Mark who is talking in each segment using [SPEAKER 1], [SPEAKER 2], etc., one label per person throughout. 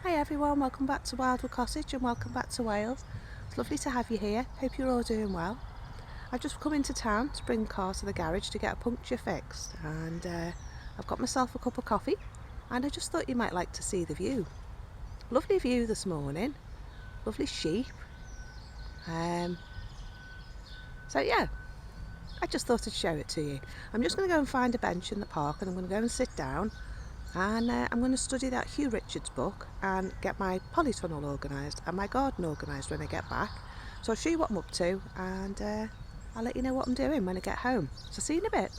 [SPEAKER 1] Hi everyone, welcome back to Wildwood Cottage and welcome back to Wales. It's lovely to have you here, hope you're all doing well. I've just come into town to bring the car to the garage to get a puncture fixed, and I've got myself a cup of coffee and I just thought you might like to see the view. Lovely view this morning, lovely sheep. So yeah, I just thought I'd show it to you. I'm just going to go and find a bench in the park and I'm going to go and sit down and I'm going to study that Hugh Richards book and get my polytunnel organised and my garden organised when I get back. So I'll show you what I'm up to and I'll let you know what I'm doing when I get home. So see you in a bit.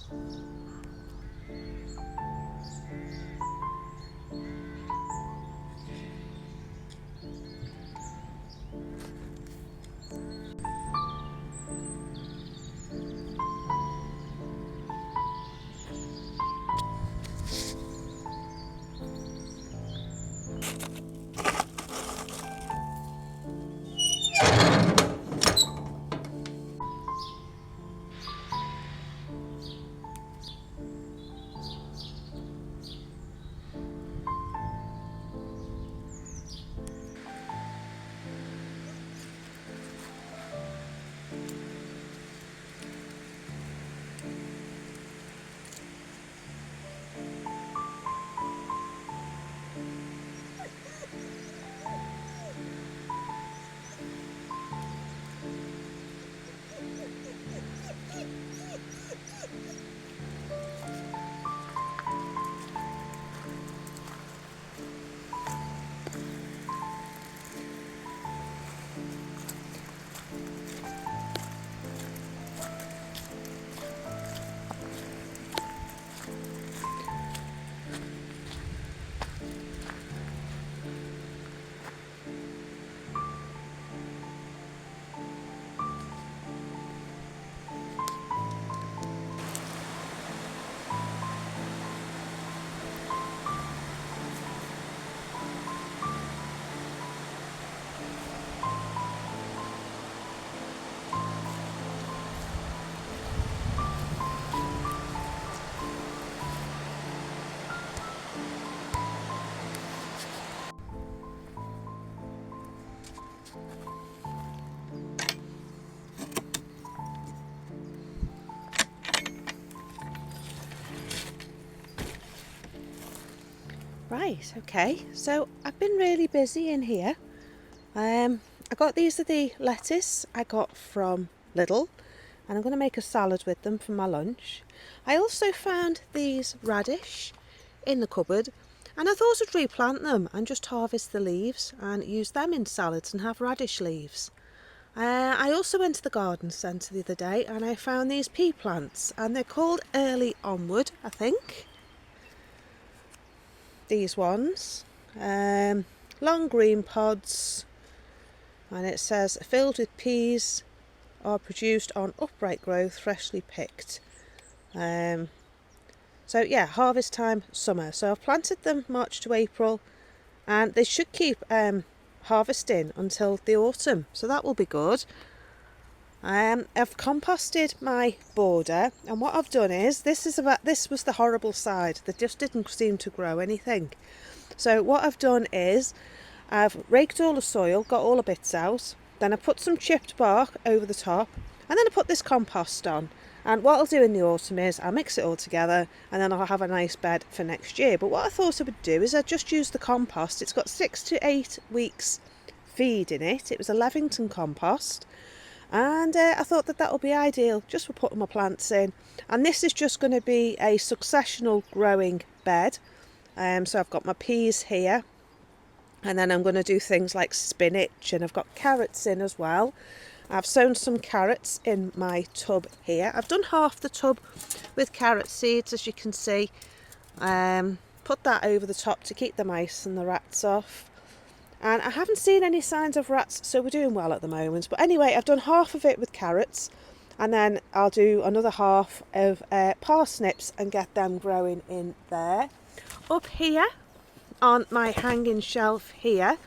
[SPEAKER 1] Right, okay, so I've been really busy in here. I got these are the lettuce I got from Lidl and I'm going to make a salad with them for my lunch. I also found these radish in the cupboard and I thought I'd replant them and just harvest the leaves and use them in salads and have radish leaves. I also went to the garden centre the other day and I found these pea plants and they're called Early Onward, I think. These ones, long green pods, and it says filled with peas, are produced on upright growth, freshly picked. So yeah, harvest time summer. So I've planted them March to April and they should keep harvesting until the autumn, so that will be good. I've composted my border and what I've done is, this was the horrible side that just didn't seem to grow anything. So what I've done is I've raked all the soil, got all the bits out, then I put some chipped bark over the top and then I put this compost on. And what I'll do in the autumn is I'll mix it all together and then I'll have a nice bed for next year. But what I thought I would do is I'd just use the compost. It's got 6 to 8 weeks feed in it. It was a Levington compost. And I thought that would be ideal just for putting my plants in. And this is just going to be a successional growing bed. So I've got my peas here. And then I'm going to do things like spinach and I've got carrots in as well. I've sown some carrots in my tub here. I've done half the tub with carrot seeds, as you can see. Put that over the top to keep the mice and the rats off. And I haven't seen any signs of rats, so we're doing well at the moment. But anyway, I've done half of it with carrots and then I'll do another half of parsnips and get them growing in there. Up here on my hanging shelf here,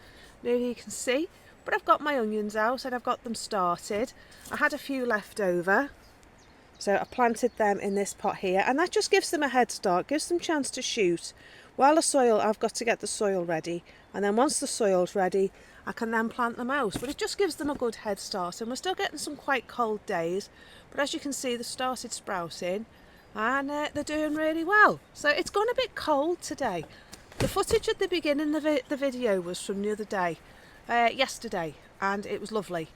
[SPEAKER 1] maybe you can see, but I've got my onions out and I've got them started. I had a few left over, so I planted them in this pot here and that just gives them a head start, gives them a chance to shoot. While the soil, I've got to get the soil ready and then once the soil's ready I can then plant them out. But it just gives them a good head start, and we're still getting some quite cold days, but as you can see they've started sprouting and they're doing really well. So it's gone a bit cold today. The footage at the beginning of the video was from the other day, yesterday, and it was lovely.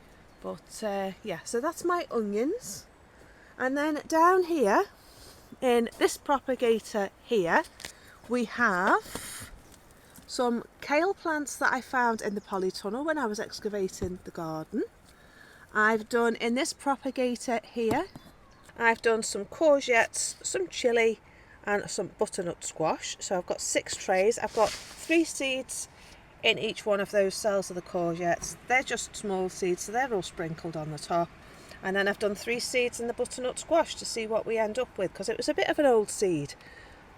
[SPEAKER 1] But yeah, so that's my onions. And then down here in this propagator here we have some kale plants that I found in the polytunnel when I was excavating the garden. I've done in this propagator here, I've done some courgettes, some chilli and some butternut squash. So I've got 6 trays. I've got 3 seeds in each one of those cells of the courgettes. They're just small seeds, so they're all sprinkled on the top. And then I've done 3 seeds in the butternut squash to see what we end up with, because it was a bit of an old seed.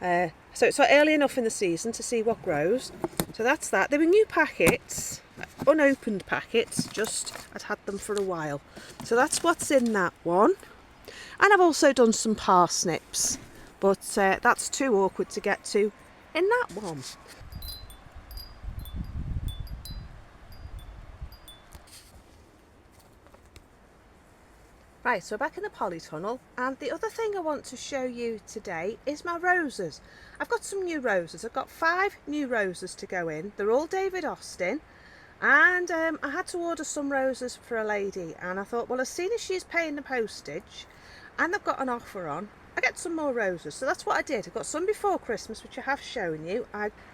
[SPEAKER 1] So it's not early enough in the season to see what grows. So that's that. They were new packets, unopened packets, just I'd had them for a while. So that's what's in that one. And I've also done some parsnips, but that's too awkward to get to in that one. Right, so back in the polytunnel, and the other thing I want to show you today is my roses. I've got some new roses. I've got 5 new roses to go in. They're all David Austin, and I had to order some roses for a lady, and I thought, well, as soon as she's paying the postage and they've got an offer on, I get some more roses. So that's what I did. I got some before Christmas, which I have shown you.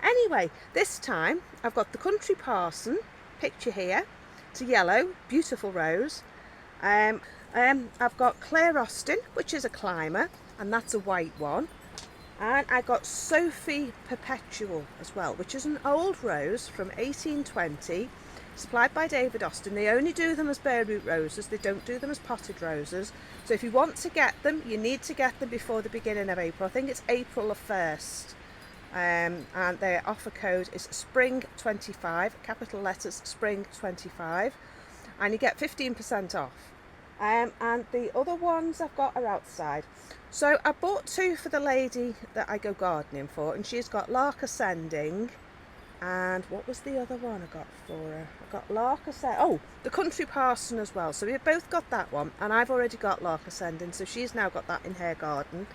[SPEAKER 1] Anyway, this time I've got the country parson picture here. It's a yellow, beautiful rose. I've got Claire Austin, which is a climber, and that's a white one. And I got Sophie Perpetual as well, which is an old rose from 1820, supplied by David Austin. They only do them as bare root roses, they don't do them as potted roses. So if you want to get them, you need to get them before the beginning of April. I think it's April the 1st. And their offer code is SPRING25, capital letters SPRING25, and you get 15% off. And the other ones I've got are outside. So I bought 2 for the lady that I go gardening for, and she's got Lark Ascending, and what was the other one I got for her? I got Lark Ascending, oh, the country parson as well. So we've both got that one, and I've already got Lark Ascending, so she's now got that in her garden.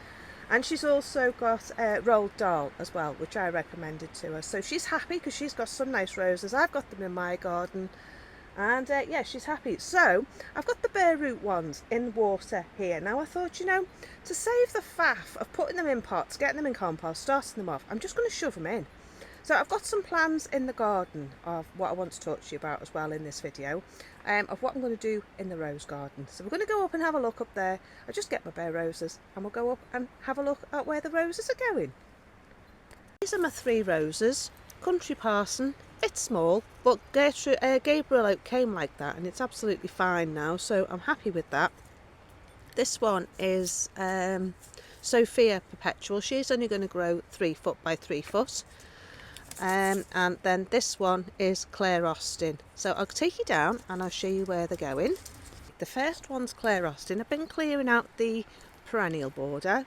[SPEAKER 1] And she's also got Roald Dahl as well, which I recommended to her. So she's happy because she's got some nice roses. I've got them in my garden. And yeah, she's happy. So I've got the bare root ones in water here. Now I thought, you know, to save the faff of putting them in pots, getting them in compost, starting them off, I'm just going to shove them in. So I've got some plans in the garden of what I want to talk to you about as well in this video, of what I'm going to do in the rose garden. So we're going to go up and have a look up there. I'll just get my bare roses and we'll go up and have a look at where the roses are going. These are my 3 roses. Country parson, it's small, but Gabriel Oak came like that, and it's absolutely fine now, so I'm happy with that. This one is Sophia Perpetual. She's only going to grow 3 foot by 3 foot. And then this one is Claire Austin. So I'll take you down and I'll show you where they're going. The first one's Claire Austin. I've been clearing out the perennial border.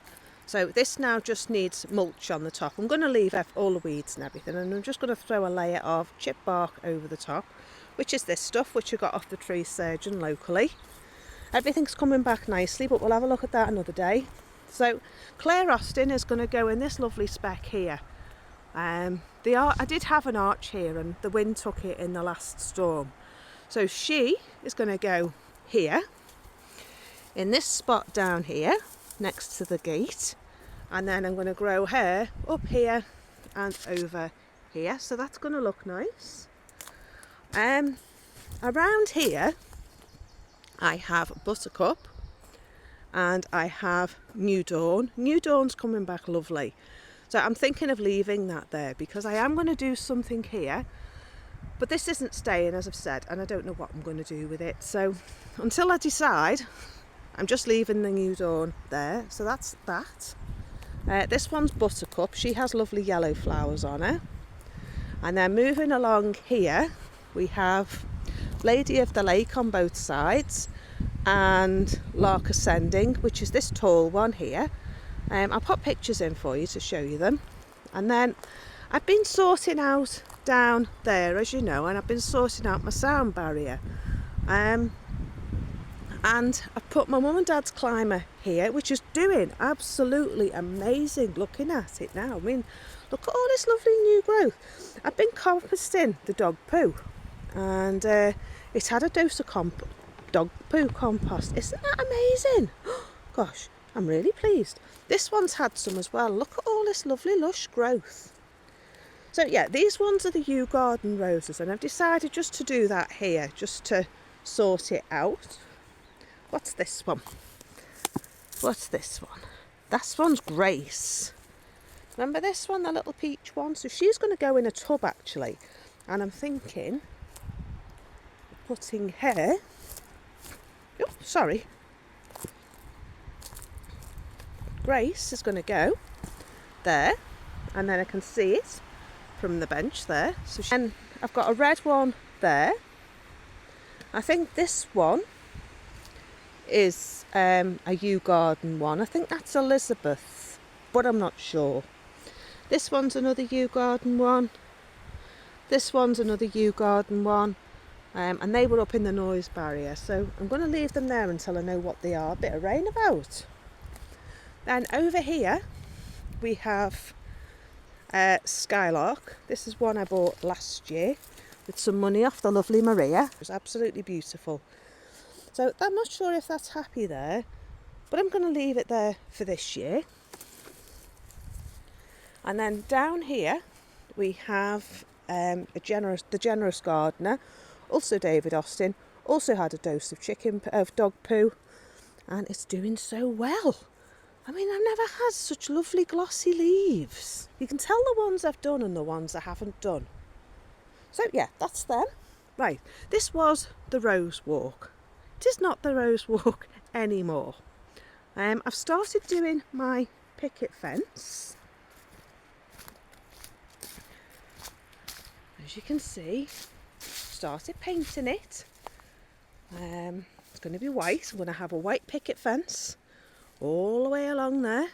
[SPEAKER 1] So this now just needs mulch on the top. I'm going to leave all the weeds and everything, and I'm just going to throw a layer of chip bark over the top, which is this stuff which I got off the tree surgeon locally. Everything's coming back nicely, but we'll have a look at that another day. So Claire Austin is going to go in this lovely speck here. I did have an arch here, and the wind took it in the last storm. So she is going to go here, in this spot down here, next to the gate, and then I'm going to grow her up here and over here, so that's going to look nice. Around here I have Buttercup and I have New Dawn. New Dawn's coming back lovely, so I'm thinking of leaving that there because I am going to do something here, but this isn't staying, as I've said, and I don't know what I'm going to do with it. So until I decide, I'm just leaving the New Dawn there. So that's that. This one's Buttercup. She has lovely yellow flowers on her. And then moving along here, we have Lady of the Lake on both sides and Lark Ascending, which is this tall one here. I'll pop pictures in for you to show you them. And then I've been sorting out down there, as you know, and I've been sorting out my sound barrier. And I've put my mum and dad's climber here, which is doing absolutely amazing looking at it now. I mean, look at all this lovely new growth. I've been composting the dog poo, and it's had a dose of dog poo compost. Isn't that amazing? Gosh, I'm really pleased. This one's had some as well. Look at all this lovely lush growth. So yeah, these ones are the Yew Garden roses, and I've decided just to do that here, just to sort it out. What's this one? What's this one? This one's Grace. Remember this one, the little peach one? So she's going to go in a tub actually, and I'm thinking putting her, oh sorry, Grace is going to go there, and then I can see it from the bench there. So then I've got a red one there. I think this one is a Yew Garden one. I think that's Elizabeth, but I'm not sure. This one's another Yew Garden one. This one's another Yew Garden one. And they were up in the noise barrier, so I'm going to leave them there until I know what they are. A bit of rain about. Then over here we have Skylark. This is one I bought last year with some money off the lovely Maria. It was absolutely beautiful. So I'm not sure if that's happy there, but I'm going to leave it there for this year. And then down here we have the Generous Gardener, also David Austin, also had a dose of dog poo, and it's doing so well. I mean, I've never had such lovely glossy leaves. You can tell the ones I've done and the ones I haven't done. So yeah, that's them. Right, this was the Rose Walk. It is not the Rose Walk anymore. I've started doing my picket fence. As you can see, started painting it. It's going to be white. I'm going to have a white picket fence all the way along there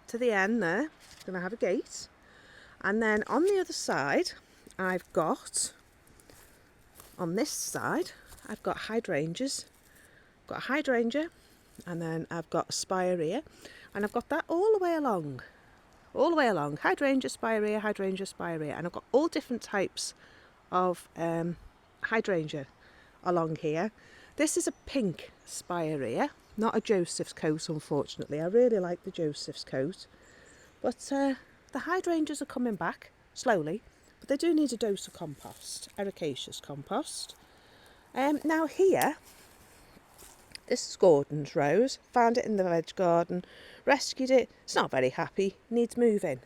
[SPEAKER 1] to the end there. I'm going to have a gate. And then on the other side, I've got, on this side, I've got hydrangeas. I've got a hydrangea, and then I've got a spirea, and I've got that all the way along. Hydrangea, spirea, and I've got all different types of hydrangea along here. This is a pink spirea, not a Joseph's coat, unfortunately. I really like the Joseph's coat, but the hydrangeas are coming back slowly, but they do need a dose of compost, ericaceous compost. Now here, this is Gordon's rose. Found it in the veg garden, rescued it. It's not very happy, needs moving.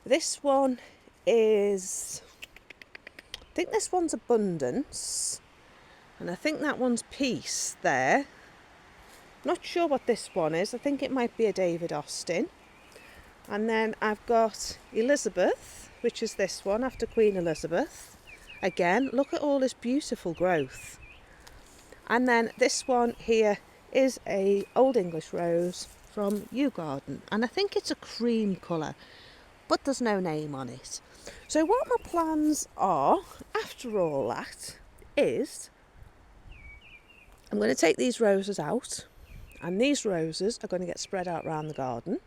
[SPEAKER 1] This one is, I think this one's Abundance, and I think that one's Peace there. Not sure what this one is. I think it might be a David Austin. And then I've got Elizabeth, which is this one after Queen Elizabeth. Again, look at all this beautiful growth. And then this one here is a Old English rose from Yew Garden, and I think it's a cream colour, but there's no name on it. So what my plans are after all that is I'm going to take these roses out, and these roses are going to get spread out around the garden,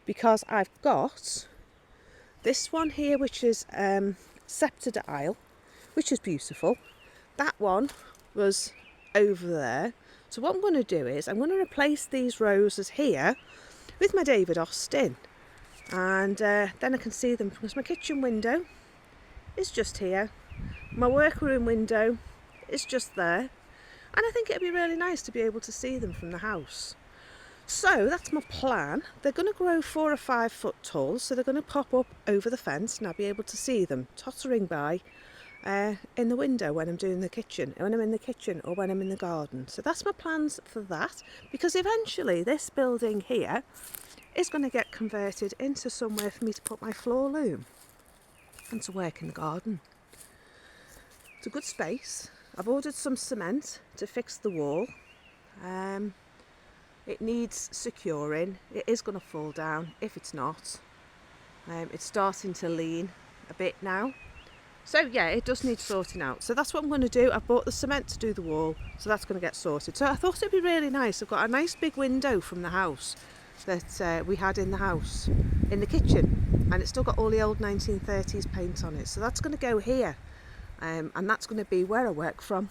[SPEAKER 1] because I've got this one here, which is Sceptre d'Isle, which is beautiful. That one was over there. So what I'm going to do is I'm going to replace these roses here with my David Austin, and then I can see them, because my kitchen window is just here, my workroom window is just there, and I think it'd be really nice to be able to see them from the house. So that's my plan. They're going to grow 4 or 5 foot tall, so they're going to pop up over the fence and I'll be able to see them tottering by in the window when I'm doing the kitchen, when I'm in the kitchen or when I'm in the garden. So that's my plans for that, because eventually this building here is going to get converted into somewhere for me to put my floor loom and to work in the garden. It's a good space. I've ordered some cement to fix the wall. It needs securing. It is going to fall down if it's not. It's starting to lean a bit now. So yeah, it does need sorting out. So that's what I'm going to do. I've bought the cement to do the wall, so that's going to get sorted. So I thought it'd be really nice. I've got a nice big window from the house that we had in the house, in the kitchen, and it's still got all the old 1930s paint on it. So that's going to go here, and that's going to be where I work from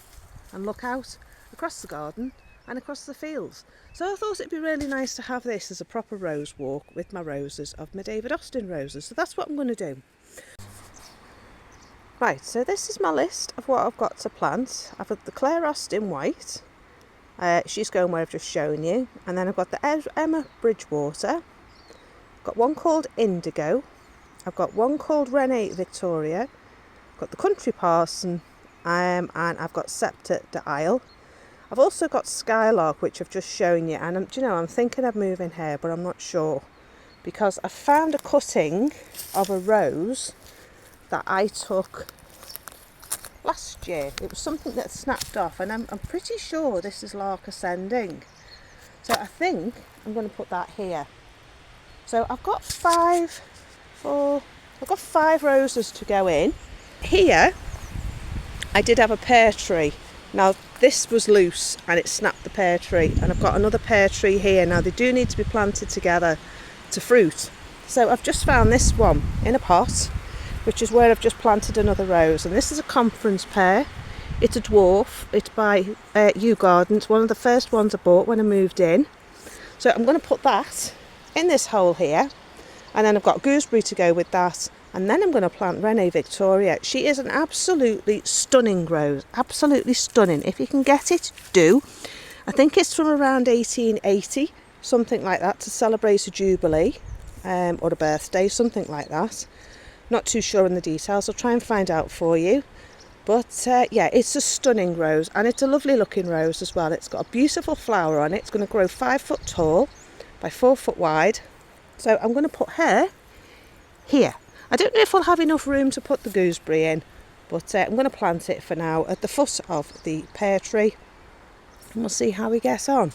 [SPEAKER 1] and look out across the garden and across the fields. So I thought it'd be really nice to have this as a proper rose walk with my roses of my David Austin roses. So that's what I'm going to do. Right, so this is my list of what I've got to plant. I've got the Claire Austin white. She's going where I've just shown you. And then I've got the Emma Bridgewater. I've got one called Indigo. I've got one called Renee Victoria. I've got the Country Parson. And I've got Scepter de Isle. I've also got Skylark, which I've just shown you. And I'm thinking of moving here, but I'm not sure. Because I found a cutting of a rose that I took last year. It was something that snapped off, and I'm pretty sure this is Lark Ascending. So I think I'm going to put that here. So I've got five roses to go in. Here I did have a pear tree. Now this was loose and it snapped the pear tree, and I've got another pear tree here. Now they do need to be planted together to fruit. So I've just found this one in a pot, which is where I've just planted another rose. And this is a conference pear. It's a dwarf. It's by Yew Garden. It's one of the first ones I bought when I moved in. So I'm going to put that in this hole here. And then I've got gooseberry to go with that. And then I'm going to plant Renee Victoria. She is an absolutely stunning rose. Absolutely stunning. If you can get it, do. I think it's from around 1880, something like that, to celebrate a jubilee or a birthday, something like that. Not too sure on the details. I'll try and find out for you. But yeah, it's a stunning rose, and it's a lovely looking rose as well. It's got a beautiful flower on it. It's going to grow 5 foot tall by 4 foot wide. So I'm going to put her here. I don't know if I'll have enough room to put the gooseberry in, but I'm going to plant it for now at the foot of the pear tree, and we'll see how we get on.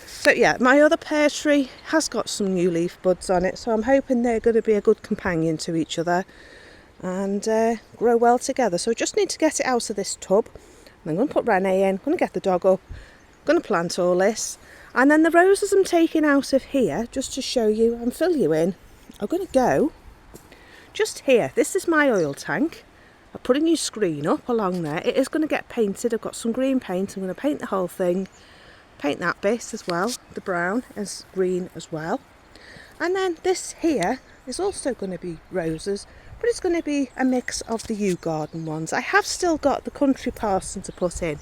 [SPEAKER 1] So yeah, my other pear tree has got some new leaf buds on it, so I'm hoping they're going to be a good companion to each other and grow well together. So I just need to get it out of this tub. I'm going to put Renee in, I'm going to get the dog up, I'm going to plant all this. And then the roses I'm taking out of here, just to show you and fill you in, are going to go just here. This is my oil tank. I put a new screen up along there. It is going to get painted. I've got some green paint. I'm going to paint the whole thing. Paint that bit as well, the brown and green as well. And then this here is also going to be roses, but it's going to be a mix of the Yew Garden ones. I have still got the Country Parson to put in,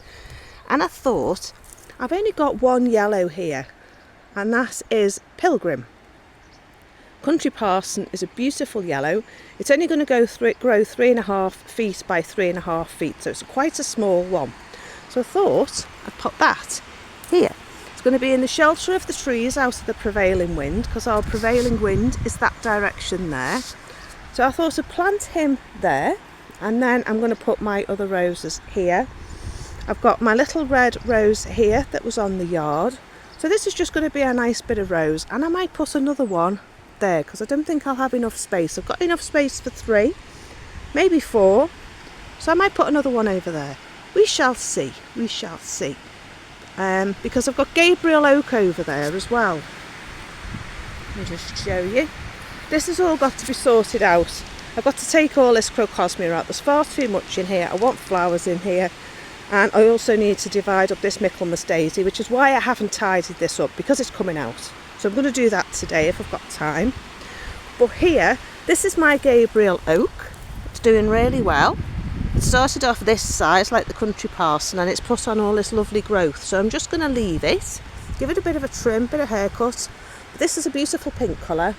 [SPEAKER 1] and I thought I've only got one yellow here, and that is Pilgrim. Country Parson is a beautiful yellow. It's only going to grow 3.5 feet by 3.5 feet, so it's quite a small one. So I thought I'd put that here. It's going to be in the shelter of the trees out of the prevailing wind, because our prevailing wind is that direction there. So I thought I'd plant him there, and then I'm going to put my other roses here. I've got my little red rose here that was on the yard. So this is just going to be a nice bit of rose, and I might put another one there because I don't think I'll have enough space. I've got enough space for 3, maybe 4. So I might put another one over there. We shall see. We shall see. Because I've got Gabriel Oak over there as well. Let me just show you. This has all got to be sorted out. I've got to take all this crocosmia out. There's far too much in here. I want flowers in here. And I also need to divide up this Michaelmas daisy, which is why I haven't tidied this up, because it's coming out. So I'm going to do that today if I've got time. But here, this is my Gabriel Oak. It's doing really well. It started off this size like the Country Parson, and it's put on all this lovely growth. So I'm just going to leave it, give it a bit of a trim, bit of haircut. This is a beautiful pink colour.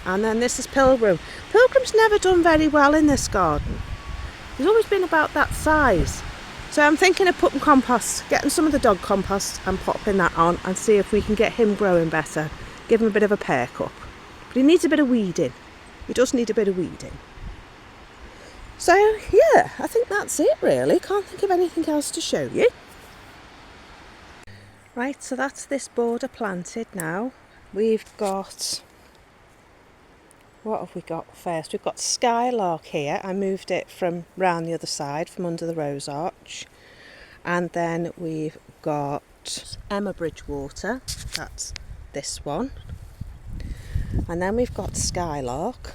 [SPEAKER 1] And then this is Pilgrim. Pilgrim's never done very well in this garden. He's always been about that size. So I'm thinking of putting compost, getting some of the dog compost and popping that on and see if we can get him growing better. Give him a bit of a pear cup. But he needs a bit of weeding. He does need a bit of weeding. So yeah, I think that's it really. Can't think of anything else to show you. Right, so that's this border planted now. We've got what have we got first? We've got Skylark here. I moved it from round the other side, from under the rose arch. And then we've got Emma Bridgewater, that's this one. And then we've got Skylark.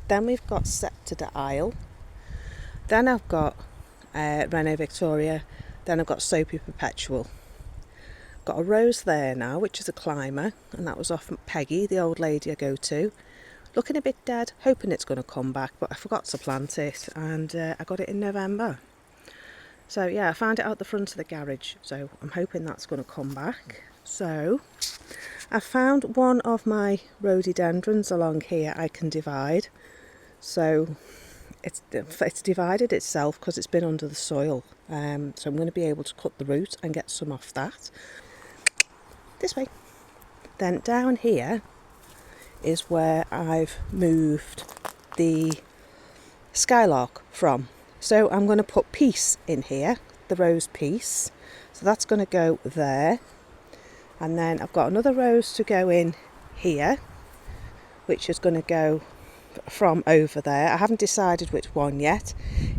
[SPEAKER 1] Then we've got Scepter de Isle. Then I've got Rene Victoria. Then I've got Soapy Perpetual. Got a rose there now, which is a climber, and that was off Peggy, the old lady I go to. Looking a bit dead, hoping it's going to come back, but I forgot to plant it, and I got it in November. So yeah, I found it out the front of the garage, so I'm hoping that's going to come back. So I found one of my rhododendrons along here I can divide. So it's divided itself because it's been under the soil. So I'm going to be able to cut the root and get some off that. This way. Then down here is where I've moved the Skylark from. So I'm going to put Peace in here, the rose Peace. So that's going to go there. And then I've got another rose to go in here, which is going to go from over there. I haven't decided which one yet.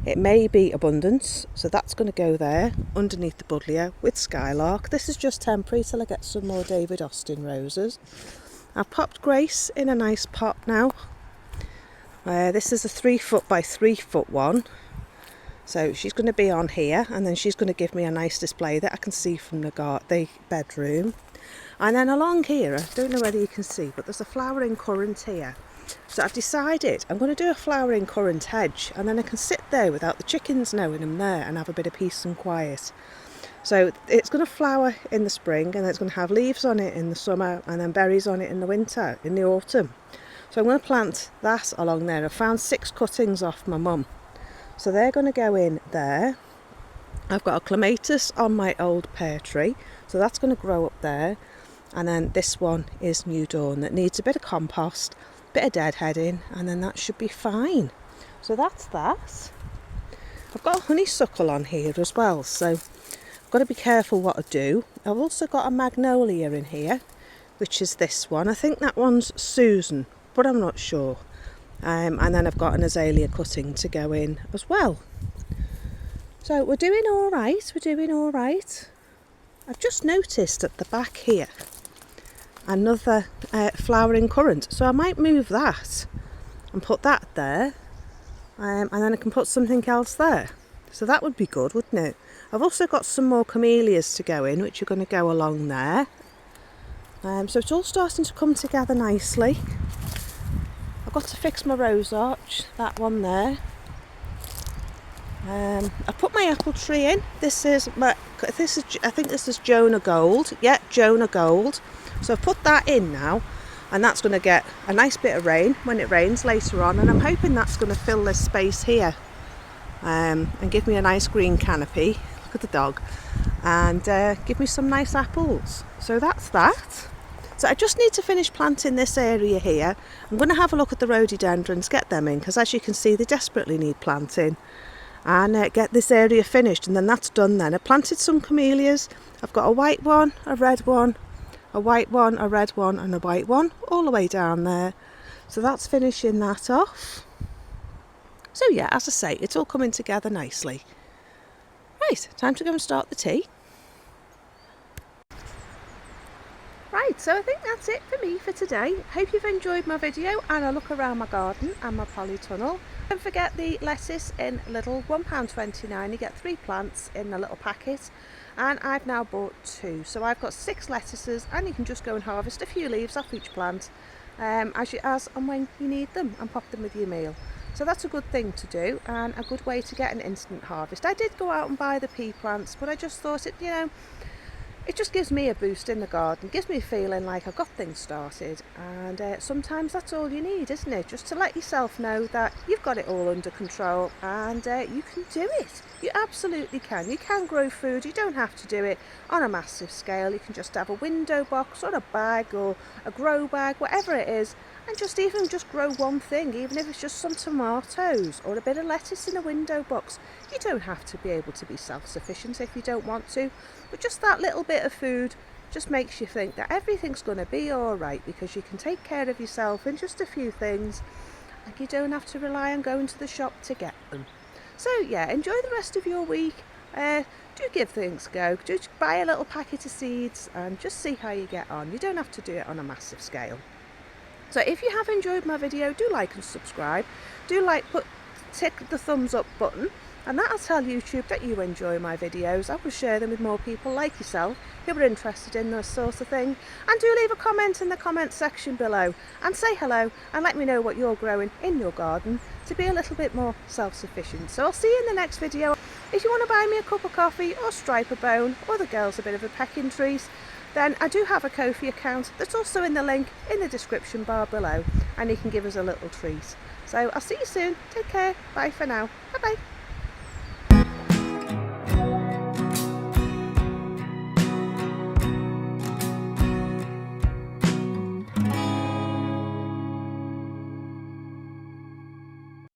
[SPEAKER 1] It may be Abundance, so that's going to go there underneath the buddleia with Skylark. This is just temporary till I get some more David Austin roses. I've popped Grace in a nice pot now. This is a 3 foot by 3 foot one. So she's going to be on here, and then she's going to give me a nice display that I can see from the bedroom. And then along here, I don't know whether you can see, but there's a flowering currant here. So I've decided I'm going to do a flowering currant hedge, and then I can sit there without the chickens knowing I'm there and have a bit of peace and quiet. So it's going to flower in the spring, and then it's going to have leaves on it in the summer, and then berries on it in the winter, in the autumn. So I'm going to plant that along there. I found 6 cuttings off my mum. So they're going to go in there. I've got a clematis on my old pear tree, so that's going to grow up there. And then this one is New Dawn that needs a bit of compost, a bit of deadheading, and then that should be fine. So that's that. I've got a honeysuckle on here as well, so I've got to be careful what I do. I've also got a magnolia in here, which is this one. I think that one's Susan, but I'm not sure. And then I've got an azalea cutting to go in as well. So we're doing all right, I've just noticed at the back here another flowering currant, so I might move that and put that there, and then I can put something else there. So that would be good, wouldn't it? I've also got some more camellias to go in, which are going to go along there. So it's all starting to come together nicely. I've got to fix my rose arch, that one there. I put my apple tree in. I think this is Jonah Gold. Yeah, Jonah Gold. So I've put that in now, and that's going to get a nice bit of rain when it rains later on, and I'm hoping that's going to fill this space here and give me a nice green canopy. Look at the dog. And give me some nice apples. So that's that. So I just need to finish planting this area here. I'm going to have a look at the rhododendrons, get them in, because as you can see they desperately need planting, and get this area finished, and then that's done then. I planted some camellias. I've got a white one, a red one, a white one, a red one and a white one all the way down there. So that's finishing that off. So yeah, as I say, it's all coming together nicely. Right, time to go and start the tea. Right, so I think that's it for me for today. Hope you've enjoyed my video and a look around my garden and my polytunnel. Don't forget the lettuce in little, £1.29. You get 3 plants in the little packet, and I've now bought 2. So I've got 6 lettuces, and you can just go and harvest a few leaves off each plant as and when you need them, and pop them with your meal. So that's a good thing to do, and a good way to get an instant harvest. I did go out and buy the pea plants, but I just thought it just gives me a boost in the garden, gives me a feeling like I've got things started, and sometimes that's all you need, isn't it? Just to let yourself know that you've got it all under control, and you can do it. You absolutely can. You can grow food. You don't have to do it on a massive scale. You can just have a window box or a bag or a grow bag, whatever it is, and just grow one thing, even if it's just some tomatoes or a bit of lettuce in a window box. You don't have to be able to be self-sufficient if you don't want to, but just that little bit of food just makes you think that everything's going to be alright, because you can take care of yourself in just a few things and you don't have to rely on going to the shop to get them. So yeah, enjoy the rest of your week. Do give things a go. Do buy a little packet of seeds and just see how you get on. You don't have to do it on a massive scale. So if you have enjoyed my video, do like and subscribe. Do tick the thumbs up button, and that'll tell YouTube that you enjoy my videos. I will share them with more people like yourself who are interested in this sort of thing. And do leave a comment in the comment section below and say hello and let me know what you're growing in your garden to be a little bit more self-sufficient. So I'll see you in the next video. If you want to buy me a cup of coffee or stripe a bone, or the girls a bit of a pecking treat, then I do have a Ko-fi account that's also in the link in the description bar below, and you can give us a little treat. So I'll see you soon. Take care. Bye for now. Bye bye.